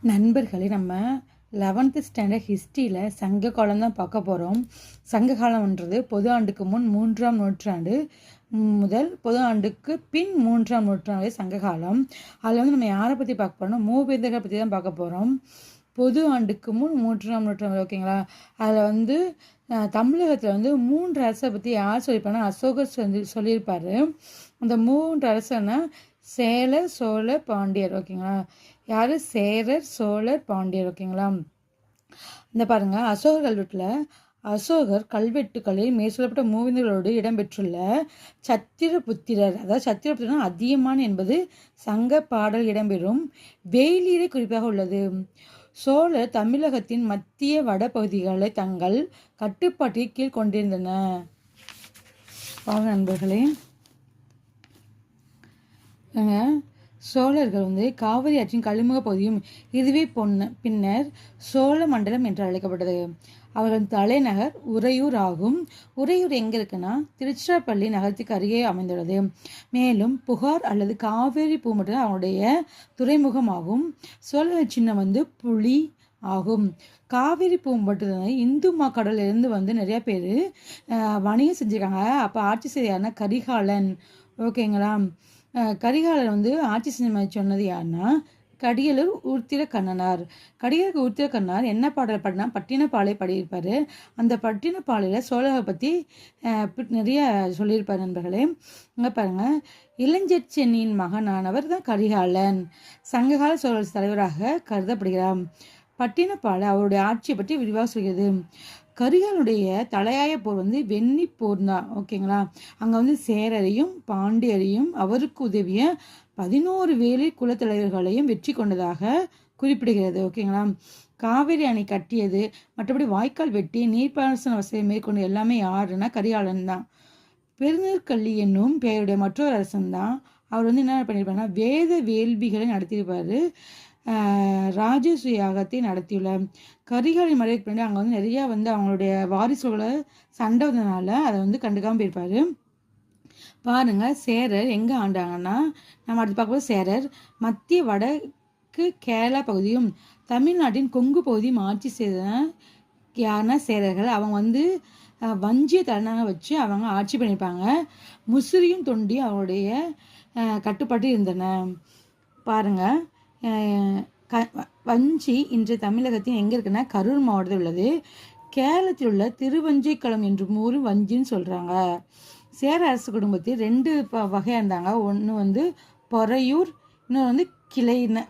நண்பர்களே, நம்ம 11th standard ஹிஸ்ட்ரியில் சங்க காலம் தான் பார்க்க போகிறோம். சங்க காலம்ன்றது பொது ஆண்டுக்கு முன் 3ஆம் நூற்றாண்டு முதல் பொது ஆண்டுக்கு பின் 3ஆம் நூற்றாண்டு சங்க காலம். அதில் வந்து நம்ம யாரை பற்றி பார்க்க போகிறோம், மூவேந்தர்களை பற்றி தான் பார்க்க போகிறோம். பொது ஆண்டுக்கு முன் 3ஆம் நூற்றாண்டு, ஓகேங்களா? அதில் வந்து தமிழகத்தில் வந்து 3 அரசை பற்றி யார் சொல்லியிருப்பாங்கன்னா அசோகர் சொல்லியிருப்பார். அந்த 3 அரசனா சேலர், சோழர், பாண்டியர், ஓகேங்களா? யார்? சேரர், சோழர், பாண்டியர், ஓகேங்களா? இந்த பாருங்க, அசோகர் கல்வெட்டில் அசோகர் கல்வெட்டுகளில் மேற்சொல்லப்பட்ட மூவேந்தர்களோடு இடம்பெற்றுள்ள சத்திரபுத்திரர், அதாவது சத்திரபுத்திரன் அதியமான் என்பது சங்க பாடல் இடம்பெறும் வேலியிலே குறிப்பாக உள்ளது. சோழர் தமிழகத்தின் மத்திய வட பகுதிகளை தங்கள் கட்டுப்பாட்டில் கீழ் கொண்டிருந்தன. நண்பர்களே, சோழர்கள் வந்து காவிரி ஆற்றின் கழிமுக பகுதியும் இதுவே பின்னர் சோழ மண்டலம் என்று அழைக்கப்பட்டது. அவர்களின் தலைநகர் உறையூர் ஆகும். உறையூர் எங்க இருக்குன்னா திருச்சிராப்பள்ளி நகரத்துக்கு அருகே அமைந்துள்ளது. மேலும் புகார் அல்லது காவேரி பூமட்டம் அவனுடைய துறைமுகம் ஆகும். சோழர் சின்னம் வந்து புலி ஆகும். காவிரி பூம்பட்டு இந்து கடலிலிருந்து வந்து நிறைய பேர் வணிகம் செஞ்சுருக்காங்க. அப்போ ஆட்சி செய்யாருன்னா கரிகாலன், ஓகேங்களா? கரிகாலர் வந்து ஆட்சி செஞ்ச சொன்னது யாருன்னா கடியலூர் உருத்திர கண்ணனார். கடியலூர் உருத்திர கண்ணனார் என்ன பாடல் பாடினா பட்டினப்பாலை பாடியிருப்பார். அந்த பட்டினப்பாலையில் சோழரை பற்றி நிறைய சொல்லியிருப்பார். நண்பர்களே, இங்கே பாருங்கள், இளஞ்செட் சென்னியின் மகனானவர் தான் கரிகாலன். சங்ககால சோழர் தலைவராக கருதப்படுகிறார். பட்டினப்பாலை அவருடைய ஆட்சியை பற்றி விரிவாக சொல்கிறது. கரிகாலனுடைய தலையாய போர் வந்து வெண்ணி போர் தான், ஓகேங்களா? அங்கே வந்து சேரரையும் பாண்டியரையும் அவருக்கு உதவிய 11 வேலை குலத்தலைவர்களையும் வெற்றி கொண்டதாக குறிப்பிடுகிறது, ஓகேங்களா? காவிரி அணை கட்டியது, மற்றபடி வாய்க்கால் வெட்டி நீர்ப்பாசன வசதியை மேற்கொண்டு எல்லாமே யாருன்னா கரிகாலன் தான். பெருநீர்கள்ளி என்னும் பெயருடைய மற்றொரு அரசன் தான். அவர் வந்து என்ன பண்ணியிருப்பாருன்னா வேத வேள்விகளை நடத்தியிருப்பார். ராஜசூய யாகத்தை நடத்தியுள்ளார். கரிகாலன் மறைவுக்கு பின்னாடி அங்கே வந்து நிறையா வந்து அவங்களுடைய வாரிசுகளை சண்டை வந்ததுனால அதை வந்து கண்டுக்காமல் போயிருப்பார். பாருங்க, சேரர் எங்கே ஆண்டாங்கன்னா நம்ம அடுத்து பார்க்கும்போது சேரர் மத்திய வடக்கு கேரளா பகுதியும் தமிழ்நாட்டின் கொங்கு பகுதியும் ஆட்சி செய்த யாருன்னா சேரர்கள். அவங்க வந்து வஞ்சிய தலைநகரை வச்சு அவங்க ஆட்சி பண்ணியிருப்பாங்க. முசிறியும் தொண்டி அவங்களுடைய கட்டுப்பாட்டு இருந்தன. பாருங்க, வஞ்சி இன்று தமிழகத்தின் எங்கே இருக்குன்னா கரூர் மாவட்டத்தில் உள்ளது. கேரளத்தில் உள்ள திருவஞ்சைக்களம் என்று ஊரும் வஞ்சின்னு சொல்கிறாங்க. சேர அரசு குடும்பத்தில் 2 வகையாக இருந்தாங்க. ஒன்று வந்து பொறையூர், இன்னொன்று வந்து கிளைன